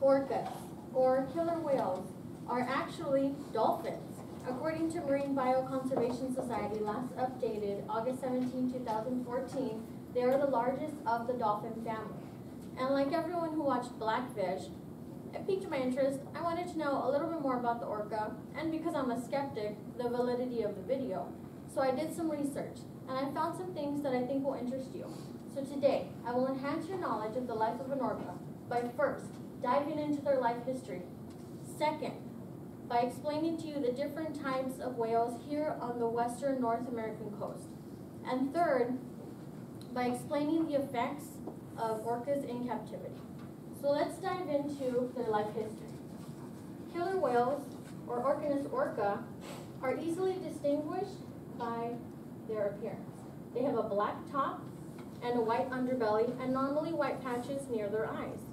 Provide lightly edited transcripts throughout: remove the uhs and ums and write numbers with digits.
Orcas, or killer whales, are actually dolphins. According to Marine Bioconservation Society, last updated August 17, 2014, they are the largest of the dolphin family. And like everyone who watched Blackfish, it piqued my interest. I wanted to know a little bit more about the orca, and because I'm a skeptic, the validity of the video. So I did some research, and I found some things that I think will interest you. So today, I will enhance your knowledge of the life of an orca by first, diving into their life history. Second, by explaining to you the different types of whales here on the western North American coast. And third, by explaining the effects of orcas in captivity. So let's dive into their life history. Killer whales, or Orcanis orca, are easily distinguished by their appearance. They have a black top and a white underbelly, and normally white patches near their eyes.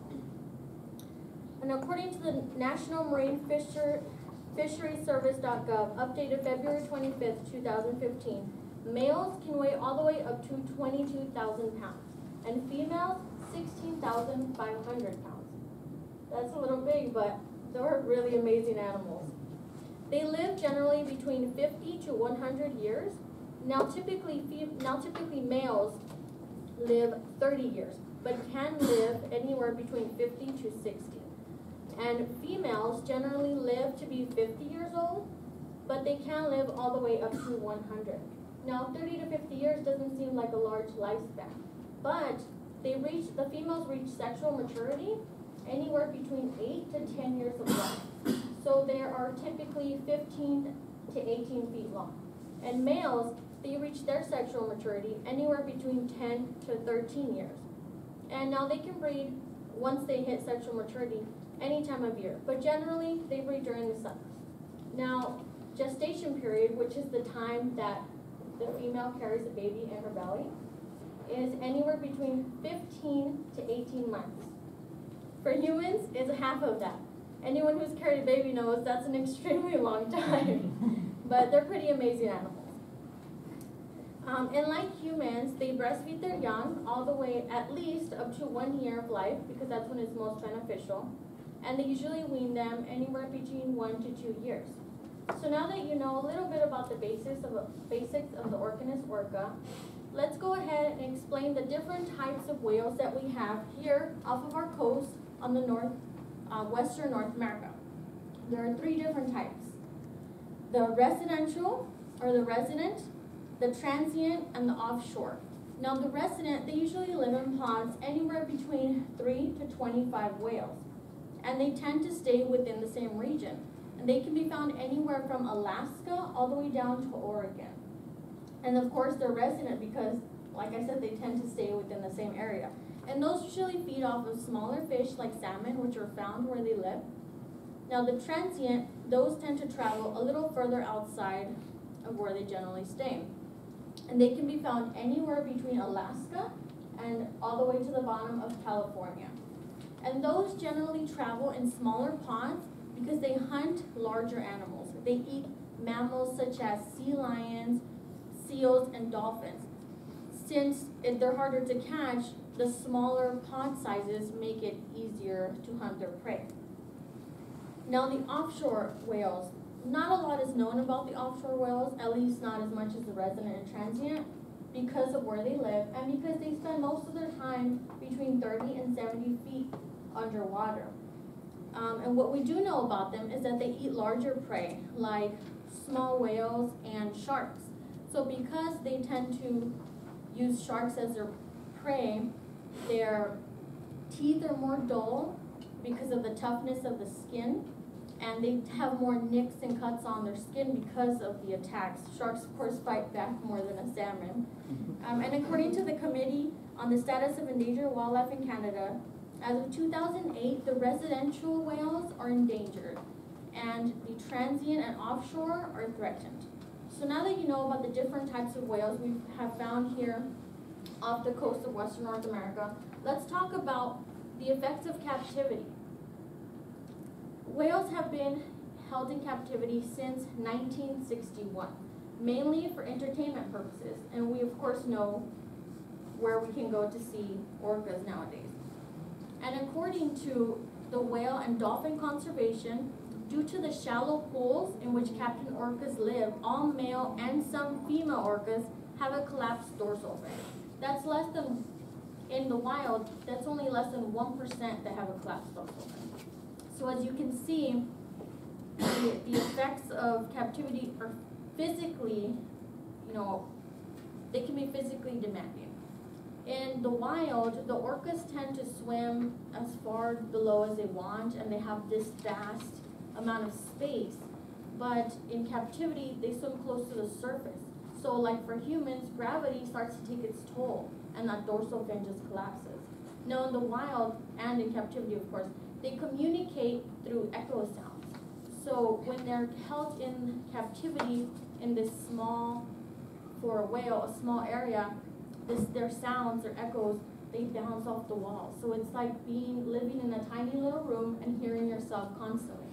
And according to the National Marine Fisheries-Service.gov, updated February 25th, 2015, males can weigh all the way up to 22,000 pounds, and females 16,500 pounds. That's a little big, but they're really amazing animals. They live generally between 50 to 100 years. Now typically males live 30 years, but can live anywhere between 50 to 60. And females generally live to be 50 years old, but they can live all the way up to 100. Now 30 to 50 years doesn't seem like a large lifespan, but the females reach sexual maturity anywhere between 8 to 10 years of life. So they are typically 15 to 18 feet long. And males, they reach their sexual maturity anywhere between 10 to 13 years. And now they can breed once they hit sexual maturity any time of year, but generally they breed during the summer. Now, gestation period, which is the time that the female carries a baby in her belly, is anywhere between 15 to 18 months. For humans, it's half of that. Anyone who's carried a baby knows that's an extremely long time, but they're pretty amazing animals. And like humans, they breastfeed their young all the way at least up to 1 year of life, because that's when it's most beneficial. And they usually wean them anywhere between 1 to 2 years. So now that you know a little bit about the basics of the Orcanis orca, let's go ahead and explain the different types of whales that we have here off of our coast on the western North America. There are 3 different types: the residential, or the resident, the transient, and the offshore. Now the resident, they usually live in ponds anywhere between 3 to 25 whales, and they tend to stay within the same region. And they can be found anywhere from Alaska all the way down to Oregon. And of course they're resident because, like I said, they tend to stay within the same area. And those usually feed off of smaller fish like salmon, which are found where they live. Now the transient, those tend to travel a little further outside of where they generally stay. And they can be found anywhere between Alaska and all the way to the bottom of California. And those generally travel in smaller ponds because they hunt larger animals. They eat mammals such as sea lions, seals, and dolphins. Since they're harder to catch, the smaller pond sizes make it easier to hunt their prey. Now the offshore whales, not a lot is known about the offshore whales, at least not as much as the resident and transient, because of where they live and because they spend most of their time between 30 and 70 feet underwater. And what we do know about them is that they eat larger prey, like small whales and sharks. So because they tend to use sharks as their prey, their teeth are more dull because of the toughness of the skin, and they have more nicks and cuts on their skin because of the attacks. Sharks, of course, fight back more than a salmon. And according to the Committee on the Status of Endangered Wildlife in Canada, as of 2008, the residential whales are endangered, and the transient and offshore are threatened. So now that you know about the different types of whales we have found here off the coast of Western North America, let's talk about the effects of captivity. Whales have been held in captivity since 1961, mainly for entertainment purposes, and we of course know where we can go to see orcas nowadays. And according to the whale and dolphin conservation, due to the shallow pools in which captain orcas live, all male and some female orcas have a collapsed dorsal fin. That's less than, in the wild, that's only less than 1% that have a collapsed dorsal fin. So as you can see, the effects of captivity are physically, they can be physically demanding. In the wild, the orcas tend to swim as far below as they want, and they have this vast amount of space. But in captivity, they swim close to the surface. So like for humans, gravity starts to take its toll, and that dorsal fin just collapses. Now in the wild, and in captivity of course, they communicate through echo sounds. So when they're held in captivity in this small, for a whale, a small area, their sounds, their echoes, they bounce off the walls. So it's like living in a tiny little room and hearing yourself constantly.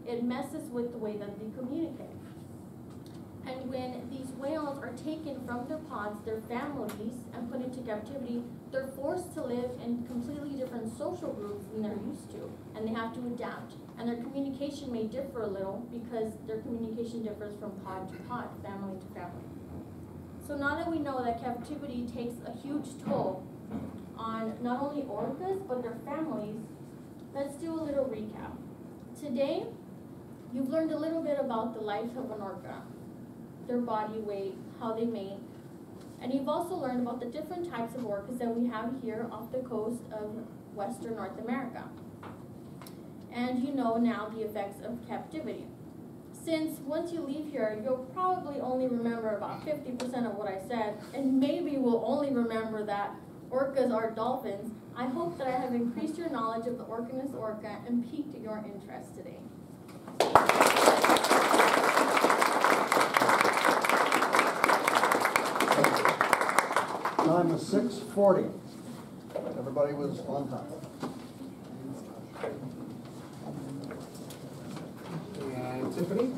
It messes with the way that they communicate. And when these whales are taken from their pods, their families, and put into captivity, they're forced to live in completely different social groups than they're used to, and they have to adapt. And their communication may differ a little because their communication differs from pod to pod, family to family. So now that we know that captivity takes a huge toll on not only orcas, but their families, let's do a little recap. Today, you've learned a little bit about the life of an orca, their body weight, how they mate, and you've also learned about the different types of orcas that we have here off the coast of Western North America. And you know now the effects of captivity. Since once you leave here, you'll probably only remember about 50% of what I said, and maybe will only remember that orcas are dolphins, I hope that I have increased your knowledge of the Orcanus orca and piqued your interest today. Time is 6:40. Everybody was on time. And Tiffany?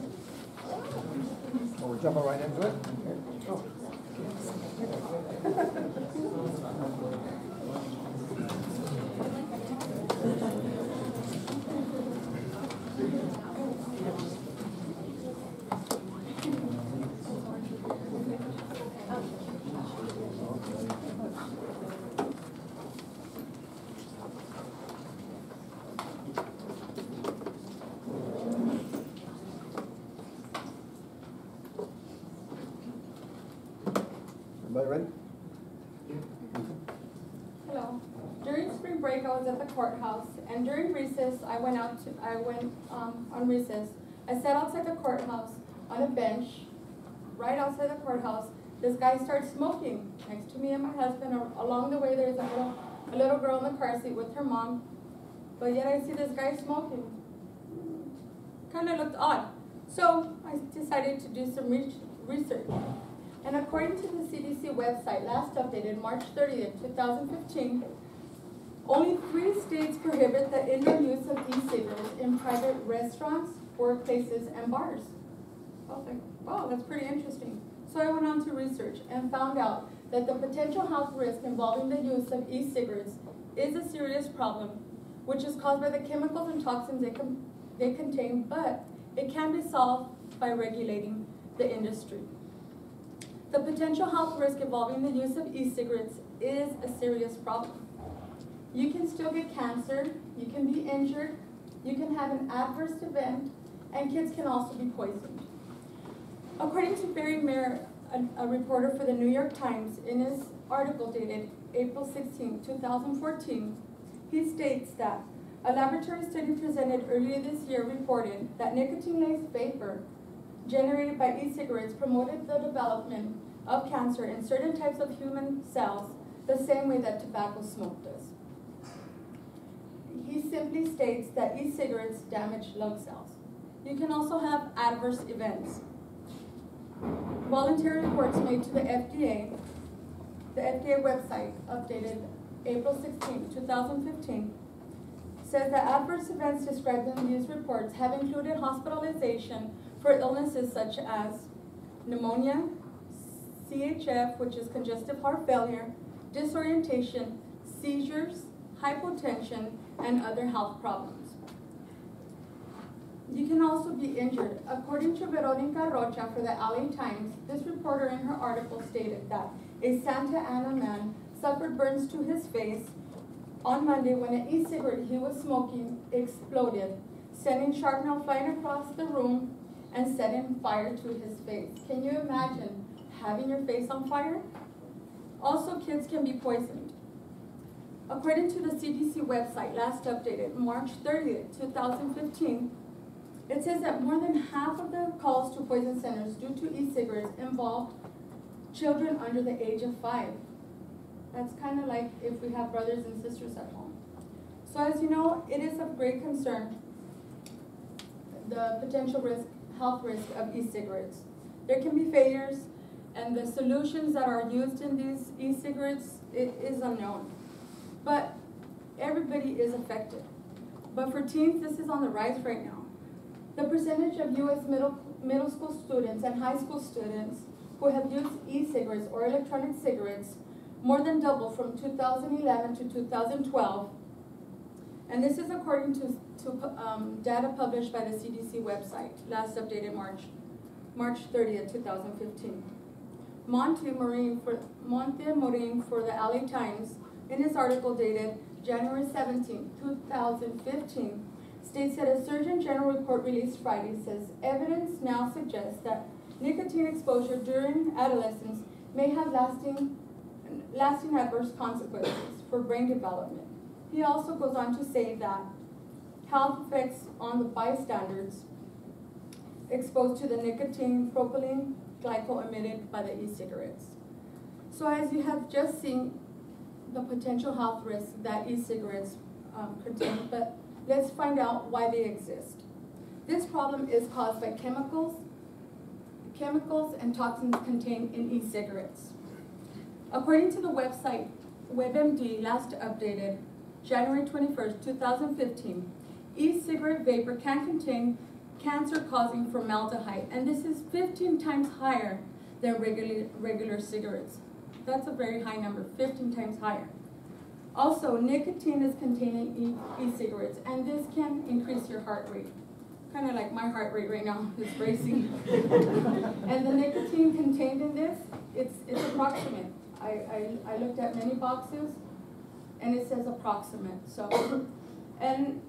Oh, we're jumping right into it? Oh. Everybody ready? Hello. During spring break, I was at the courthouse, and during recess, I went on recess. I sat outside the courthouse on a bench, right outside the courthouse. This guy started smoking next to me and my husband. Along the way, there's a little girl in the car seat with her mom, but yet I see this guy smoking. Kind of looked odd. So I decided to do some research. And according to the CDC website, last updated March 30th, 2015, only 3 states prohibit the indoor use of e-cigarettes in private restaurants, workplaces, and bars. I was like, wow, that's pretty interesting. So I went on to research and found out that the potential health risk involving the use of e-cigarettes is a serious problem, which is caused by the chemicals and toxins they contain, but it can be solved by regulating the industry. The potential health risk involving the use of e-cigarettes is a serious problem. You can still get cancer, you can be injured, you can have an adverse event, and kids can also be poisoned. According to Barry Mayer, a reporter for the New York Times, in his article dated April 16, 2014, he states that a laboratory study presented earlier this year reported that nicotine-laced vapor generated by e-cigarettes promoted the development of cancer in certain types of human cells the same way that tobacco smoke does. He simply states that e-cigarettes damage lung cells. You can also have adverse events. Voluntary reports made to the FDA website, updated April 16, 2015, says that adverse events described in these reports have included hospitalization for illnesses such as pneumonia, CHF, which is congestive heart failure, disorientation, seizures, hypotension, and other health problems. you can also be injured. According to Veronica Rocha for the LA Times, this reporter in her article stated that a Santa Ana man suffered burns to his face on Monday when an e-cigarette he was smoking exploded, sending shrapnel flying across the room and setting fire to his face. Can you imagine having your face on fire? Also, kids can be poisoned. According to the CDC website, last updated March 30th, 2015, it says that more than half of the calls to poison centers due to e-cigarettes involve children under the age of 5. That's kind of like if we have brothers and sisters at home. So as you know, it is of great concern, the potential health risk of e-cigarettes. There can be failures, and the solutions that are used in these e-cigarettes, it is unknown. But everybody is affected. But for teens, this is on the rise right now. The percentage of U.S. middle school students and high school students who have used e-cigarettes or electronic cigarettes more than doubled from 2011 to 2012. And this is according to data published by the CDC website, last updated March 30th, 2015. Monte Morin for the LA Times, in his article dated January 17, 2015, states that a Surgeon General report released Friday says evidence now suggests that nicotine exposure during adolescence may have lasting adverse consequences for brain development. He also goes on to say that health effects on the bystanders exposed to the nicotine propylene glycol emitted by the e-cigarettes. So as you have just seen, the potential health risks that e-cigarettes contain, but let's find out why they exist. This problem is caused by chemicals and toxins contained in e-cigarettes. According to the website WebMD, last updated January 21st, 2015, e-cigarette vapor can contain cancer-causing formaldehyde, and this is 15 times higher than regular cigarettes. That's a very high number, 15 times higher. Also, nicotine is contained in e-cigarettes, and this can increase your heart rate. Kind of like my heart rate right now is racing. And the nicotine contained in this, it's approximate. I looked at many boxes, and it says approximate. So, and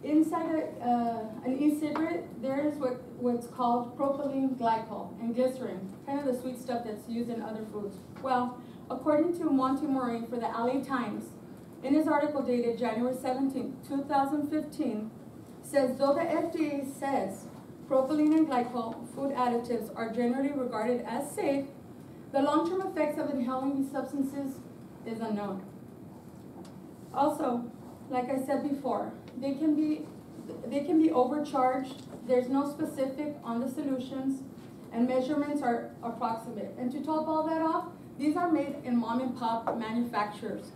inside an e-cigarette, there is what's called propylene glycol and glycerin, kind of the sweet stuff that's used in other foods. Well, according to Monte Morin for the LA Times, in his article dated January 17, 2015, says though the FDA says propylene and glycol food additives are generally regarded as safe, the long-term effects of inhaling these substances is unknown. Also, like I said before, they can be overcharged. There's no specific on the solutions, and measurements are approximate. And to top all that off, these are made in mom and pop manufacturers.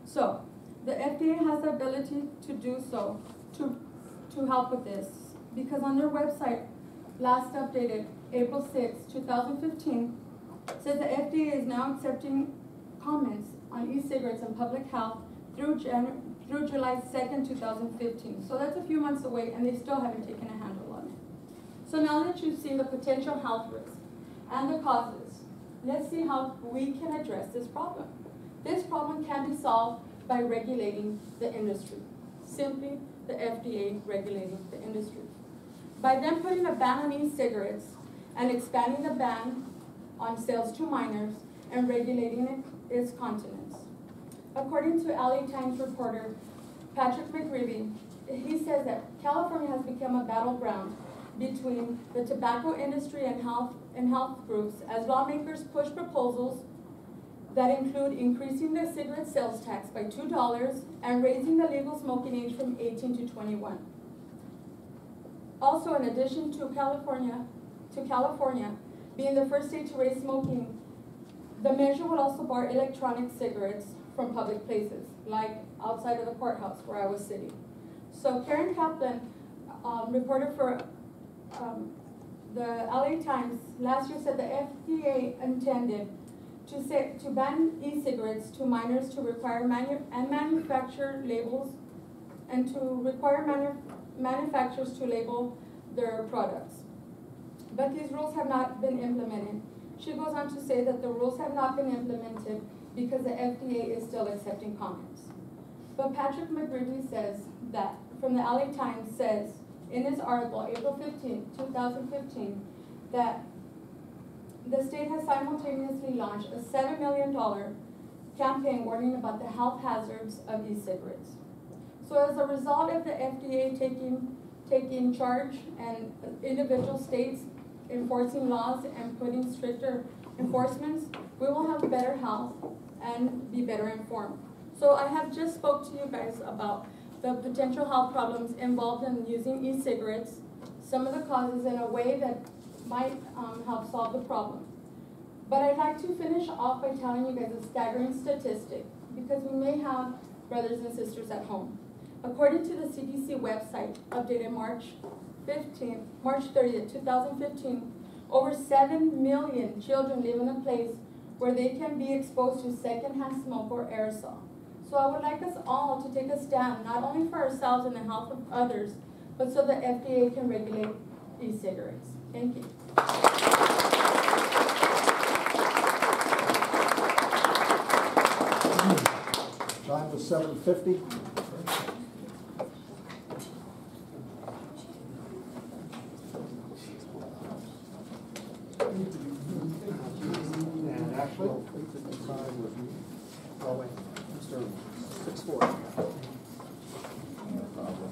So the FDA has the ability to do so, to help with this, because on their website, last updated April 6, 2015, says the FDA is now accepting comments on e-cigarettes and public health through July 2nd, 2015. So that's a few months away, and they still haven't taken a handle on it. So now that you've seen the potential health risks and the causes, let's see how we can address this problem. This problem can be solved by regulating the industry. Simply the FDA regulating the industry. By them putting a ban on e-cigarettes and expanding the ban on sales to minors and regulating its continents. According to LA Times reporter Patrick McGreevy, he says that California has become a battleground between the tobacco industry and health groups as lawmakers push proposals that include increasing the cigarette sales tax by $2 and raising the legal smoking age from 18 to 21. Also, in addition to California being the first state to raise smoking, the measure would also bar electronic cigarettes from public places, like outside of the courthouse where I was sitting. So Karen Kaplan, reporter for the LA Times, last year said the FDA intended to ban e-cigarettes to minors, to require manufacturer labels, and to require manufacturers to label their products. But these rules have not been implemented. She goes on to say that the rules have not been implemented because the FDA is still accepting comments. But Patrick McGreevy says that, from the LA Times, says in his article, April 15, 2015, that the state has simultaneously launched a $7 million campaign warning about the health hazards of e-cigarettes. So as a result of the FDA taking charge and individual states enforcing laws and putting stricter enforcements, we will have better health and be better informed. So I have just spoke to you guys about the potential health problems involved in using e-cigarettes, some of the causes in a way that might help solve the problem. But I'd like to finish off by telling you guys a staggering statistic, because we may have brothers and sisters at home. According to the CDC website, updated March 30th, 2015, over 7 million children live in a place where they can be exposed to secondhand smoke or aerosol. So I would like us all to take a stand, not only for ourselves and the health of others, but so the FDA can regulate e-cigarettes. Thank you. Time was 7:50. And actually, 8:55 was me. Oh, wait, Mr. 6:40. No problem.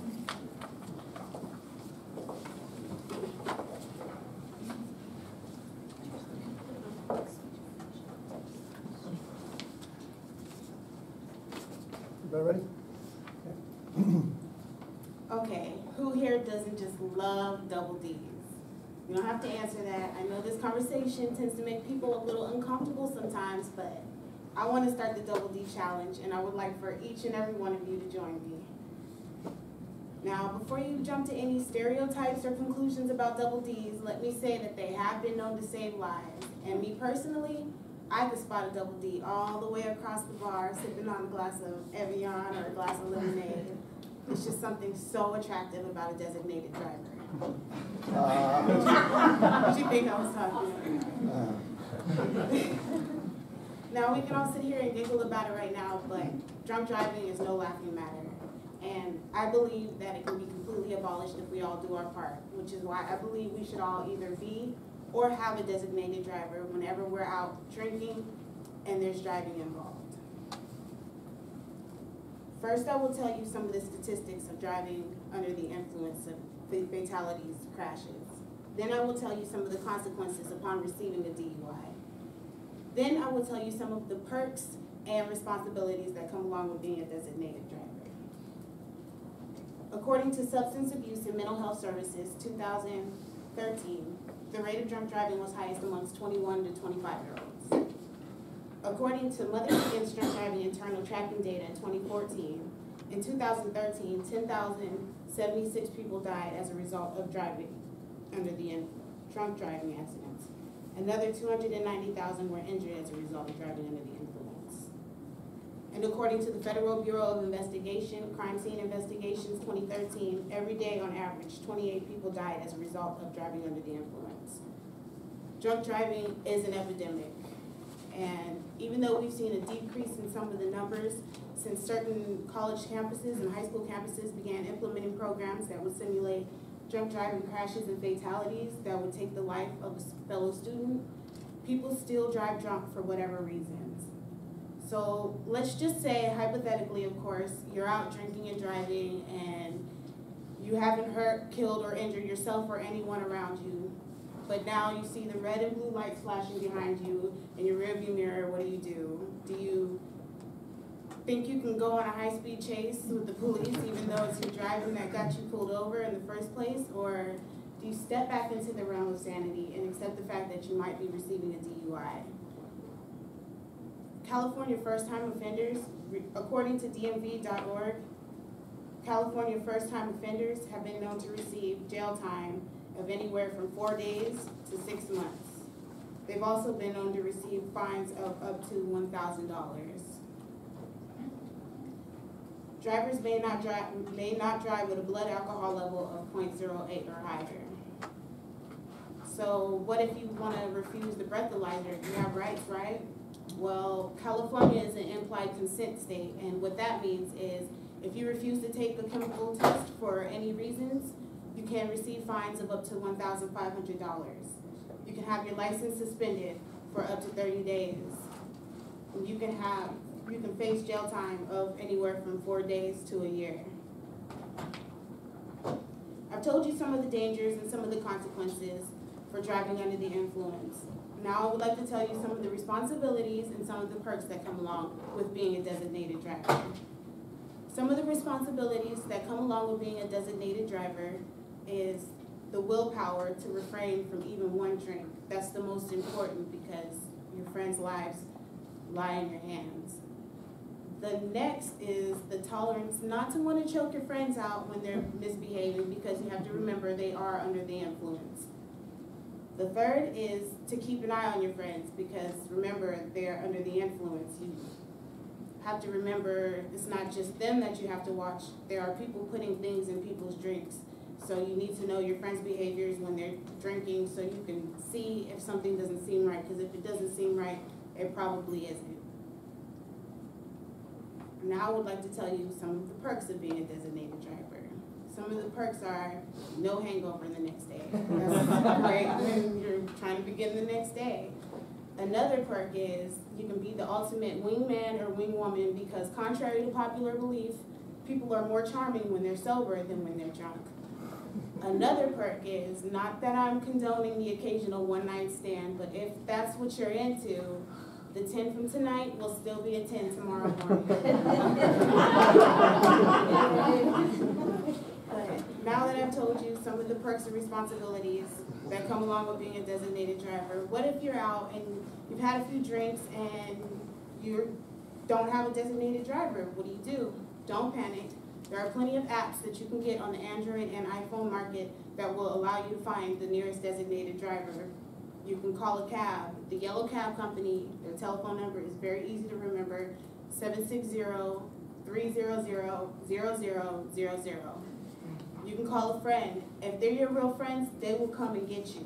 Everybody ready? Okay, who here doesn't just love double D's? You don't have to answer that. I know this conversation tends to make people a little uncomfortable sometimes, but I want to start the double D challenge, and I would like for each and every one of you to join me. Now, before you jump to any stereotypes or conclusions about double D's, let me say that they have been known to save lives. And me personally, I could spot a double D all the way across the bar, sipping on a glass of Evian or a glass of lemonade. It's just something so attractive about a designated driver. What you think I was talking about? Now, we can all sit here and giggle about it right now, but drunk driving is no laughing matter. And I believe that it can be completely abolished if we all do our part, which is why I believe we should all either be or have a designated driver whenever we're out drinking and there's driving involved. First, I will tell you some of the statistics of driving under the influence of fatalities, crashes. Then I will tell you some of the consequences upon receiving a DUI. Then I will tell you some of the perks and responsibilities that come along with being a designated driver. According to Substance Abuse and Mental Health Services 2013, the rate of drunk driving was highest amongst 21 to 25-year-olds. According to Mothers Against Drunk Driving internal tracking data in 2014, in 2013, 10,076 people died as a result of driving under the drunk driving accidents. Another 290,000 were injured as a result of driving under the influence. And according to the Federal Bureau of Investigation, Crime Scene Investigations 2013, every day on average, 28 people died as a result of driving under the influence. Drunk driving is an epidemic. And even though we've seen a decrease in some of the numbers since certain college campuses and high school campuses began implementing programs that would simulate drunk driving crashes and fatalities that would take the life of a fellow student, people still drive drunk for whatever reasons. So let's just say, hypothetically of course, you're out drinking and driving and you haven't hurt, killed, or injured yourself or anyone around you. But now you see the red and blue lights flashing behind you in your rearview mirror. What do? Do you think you can go on a high-speed chase with the police even though it's your driving that got you pulled over in the first place? Or do you step back into the realm of sanity and accept the fact that you might be receiving a DUI? California first-time offenders, according to DMV.org, California first-time offenders have been known to receive jail time of anywhere from 4 days to 6 months. They've also been known to receive fines of up to $1,000. Drivers may not drive with a blood alcohol level of 0.08 or higher. So what if you want to refuse the breathalyzer? You have rights, right? Well, California is an implied consent state, and what that means is if you refuse to take a chemical test for any reasons, you can receive fines of up to $1,500. You can have your license suspended for up to 30 days. And you can face jail time of anywhere from 4 days to a year. I've told you some of the dangers and some of the consequences for driving under the influence. Now I would like to tell you some of the responsibilities and some of the perks that come along with being a designated driver. Some of the responsibilities that come along with being a designated driver is the willpower to refrain from even one drink. That's the most important because your friends' lives lie in your hands. The next is the tolerance not to want to choke your friends out when they're misbehaving, because you have to remember they are under the influence. The third is to keep an eye on your friends, because remember, they're under the influence. You have to remember it's not just them that you have to watch. There are people putting things in people's drinks. So you need to know your friends' behaviors when they're drinking so you can see if something doesn't seem right, because if it doesn't seem right, it probably isn't. Now I would like to tell you some of the perks of being a designated driver. Some of the perks are no hangover the next day. That's great when you're trying to begin the next day. Another perk is you can be the ultimate wingman or wingwoman, because contrary to popular belief, people are more charming when they're sober than when they're drunk. Another perk is, not that I'm condoning the occasional one-night stand, but if that's what you're into, the 10 from tonight will still be a 10 tomorrow morning. But now that I've told you some of the perks and responsibilities that come along with being a designated driver, what if you're out and you've had a few drinks and you don't have a designated driver? What do? Don't panic. There are plenty of apps that you can get on the Android and iPhone market that will allow you to find the nearest designated driver. You can call a cab. The yellow cab company, their telephone number is very easy to remember, 760-300-0000. You can call a friend. If they're your real friends, they will come and get you.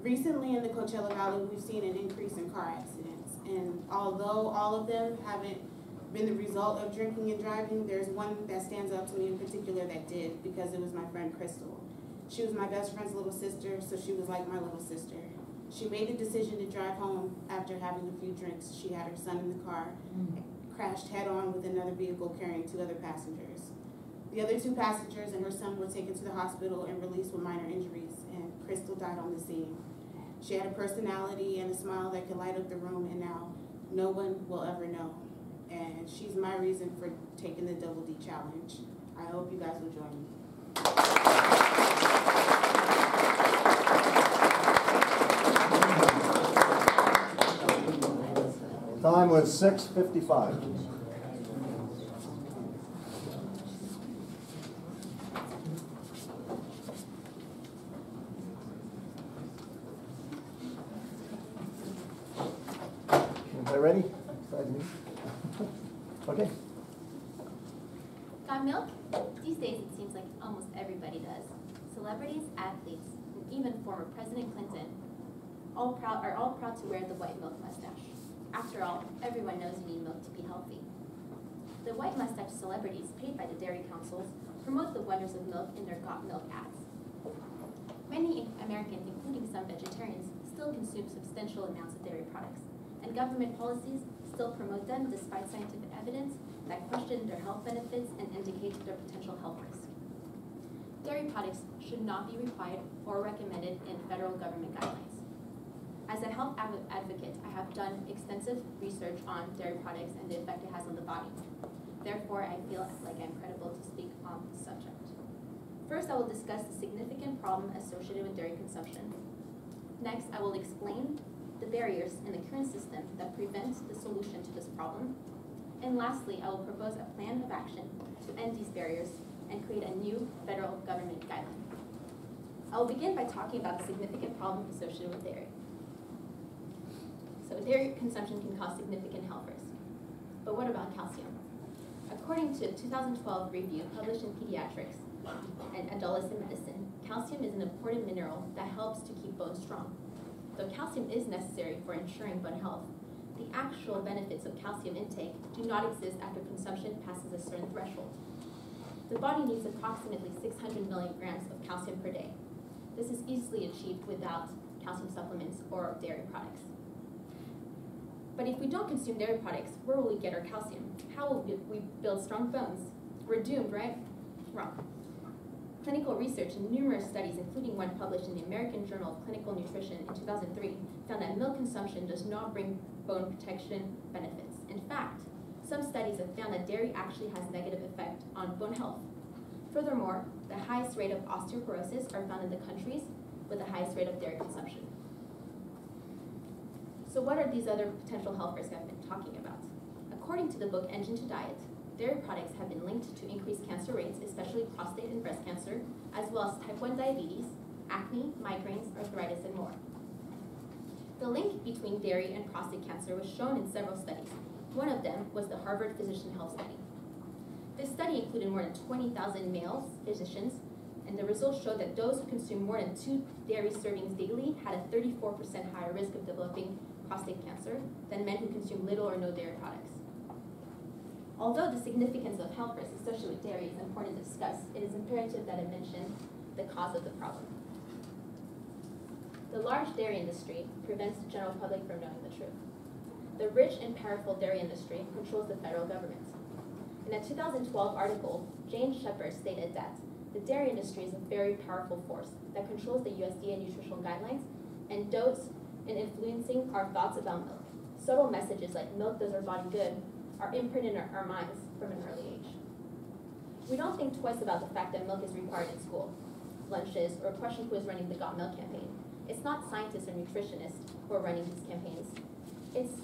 Recently in the Coachella Valley, we've seen an increase in car accidents. And although all of them haven't been the result of drinking and driving, there's one that stands out to me in particular that did, because it was my friend Crystal. She was my best friend's little sister, so she was like my little sister. She made the decision to drive home after having a few drinks. She had her son in the car, crashed head-on with another vehicle carrying 2 other passengers. The other 2 passengers and her son were taken to the hospital and released with minor injuries, and Crystal died on the scene. She had a personality and a smile that could light up the room, and now no one will ever know. And she's my reason for taking the Double D challenge. I hope you guys will join me. Time was 6:55. Everybody ready? Okay. Got milk? These days it seems like almost everybody does. Celebrities, athletes, and even former President Clinton are all proud to wear the white milk mustache. After all, everyone knows you need milk to be healthy. The white mustache celebrities, paid by the dairy councils, promote the wonders of milk in their Got Milk ads. Many Americans, including some vegetarians, still consume substantial amounts of dairy products, and government policies still promote them despite scientific evidence that question their health benefits and indicate their potential health risks. Dairy products should not be required or recommended in federal government guidelines. As a health advocate, I have done extensive research on dairy products and the effect it has on the body. Therefore, I feel like I'm credible to speak on the subject. First, I will discuss the significant problem associated with dairy consumption. Next, I will explain the barriers in the current system that prevent the solution to this problem. And lastly, I will propose a plan of action to end these barriers and create a new federal government guideline. I will begin by talking about the significant problem associated with dairy. So dairy consumption can cause significant health risks. But what about calcium? According to a 2012 review published in Pediatrics and Adolescent Medicine, calcium is an important mineral that helps to keep bones strong. Though calcium is necessary for ensuring bone health, the actual benefits of calcium intake do not exist after consumption passes a certain threshold. The body needs approximately 600 milligrams of calcium per day. This is easily achieved without calcium supplements or dairy products. But if we don't consume dairy products, where will we get our calcium? How will we build strong bones? We're doomed, right? Wrong. Clinical research and numerous studies, including one published in the American Journal of Clinical Nutrition in 2003, found that milk consumption does not bring bone protection benefits. In fact, some studies have found that dairy actually has a negative effect on bone health. Furthermore, the highest rate of osteoporosis are found in the countries with the highest rate of dairy consumption. So what are these other potential health risks I've been talking about? According to the book Engine to Diet, dairy products have been linked to increased cancer rates, especially prostate and breast cancer, as well as type 1 diabetes, acne, migraines, arthritis, and more. The link between dairy and prostate cancer was shown in several studies. One of them was the Harvard Physician Health Study. This study included more than 20,000 male physicians, and the results showed that those who consumed more than 2 dairy servings daily had a 34% higher risk of developing prostate cancer than men who consume little or no dairy products. Although the significance of health risks associated with dairy is important to discuss, it is imperative that I mention the cause of the problem. The large dairy industry prevents the general public from knowing the truth. The rich and powerful dairy industry controls the federal government. In a 2012 article, Jane Shepard stated that the dairy industry is a very powerful force that controls the USDA nutritional guidelines and dotes in influencing our thoughts about milk. Subtle messages like milk does our body good are imprinted in our minds from an early age. We don't think twice about the fact that milk is required in school, lunches, or question who is running the Got Milk campaign. It's not scientists or nutritionists who are running these campaigns. It's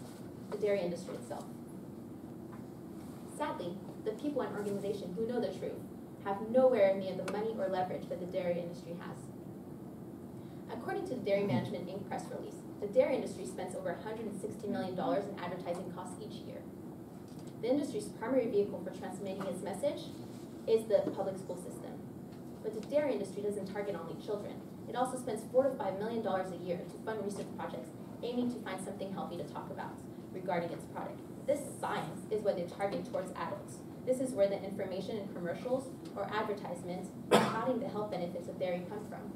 the dairy industry itself. Sadly, the people and organizations who know the truth have nowhere near the money or leverage that the dairy industry has. According to the Dairy Management Inc. press release, the dairy industry spends over $160 million in advertising costs each year. The industry's primary vehicle for transmitting its message is the public school system. But the dairy industry doesn't target only children. It also spends $4 to $5 million a year to fund research projects aiming to find something healthy to talk about regarding its product. This science is what they target towards adults. This is where the information in commercials or advertisements touting the health benefits of dairy come from.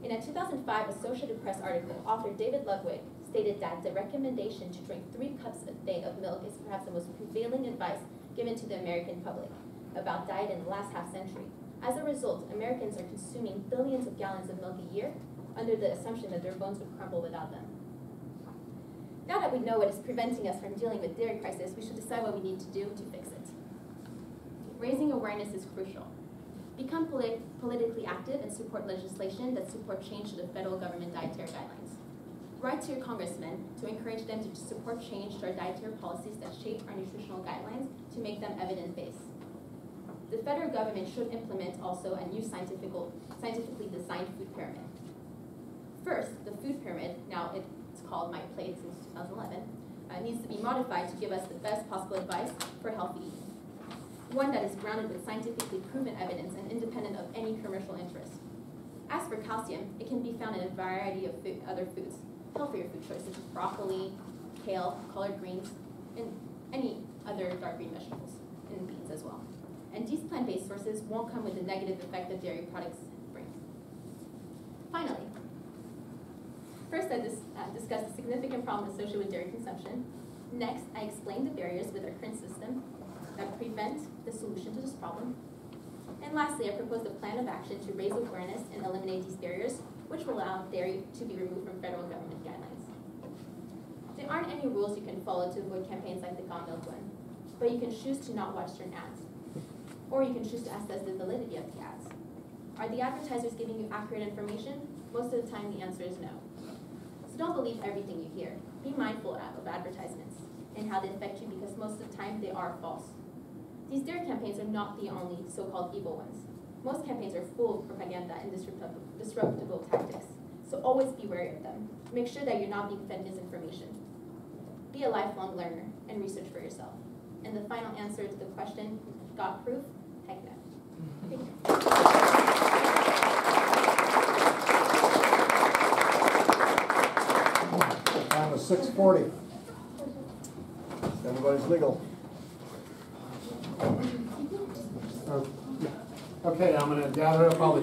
In a 2005 Associated Press article, author David Ludwig stated that the recommendation to drink 3 cups a day of milk is perhaps the most prevailing advice given to the American public about diet in the last half-century. As a result, Americans are consuming billions of gallons of milk a year under the assumption that their bones would crumble without them. Now that we know what is preventing us from dealing with dairy crisis, we should decide what we need to do to fix it. Raising awareness is crucial. Become politically active and support legislation that support change to the federal government dietary guidelines. Write to your congressmen to encourage them to support change to our dietary policies that shape our nutritional guidelines to make them evidence-based. The federal government should implement also a new scientifically designed food pyramid. First, the food pyramid, now it's called My Plate since 2011, needs to be modified to give us the best possible advice for healthy eating. One that is grounded with scientifically proven evidence and independent of any commercial interest. As for calcium, it can be found in a variety of other foods, healthier food choices such as broccoli, kale, collard greens, and any other dark green vegetables, and beans as well. And these plant-based sources won't come with the negative effect that dairy products bring. Finally, first I discussed the significant problem associated with dairy consumption. Next, I explained the barriers with our current system that prevent the solution to this problem. And lastly, I proposed a plan of action to raise awareness and eliminate these barriers, which will allow dairy to be removed from federal government guidelines. There aren't any rules you can follow to avoid campaigns like the Got Milk one, but you can choose to not watch certain ads. Or you can choose to assess the validity of the ads. Are the advertisers giving you accurate information? Most of the time, the answer is no. So don't believe everything you hear. Be mindful of advertisements and how they affect you, because most of the time they are false. These dairy campaigns are not the only so-called evil ones. Most campaigns are full of propaganda and disruptible tactics, so always be wary of them. Make sure that you're not being fed misinformation. Be a lifelong learner and research for yourself. And the final answer to the question, got proof? Heck no. Thank you. Time is 6:40. Everybody's legal. Okay, I'm going to gather up all the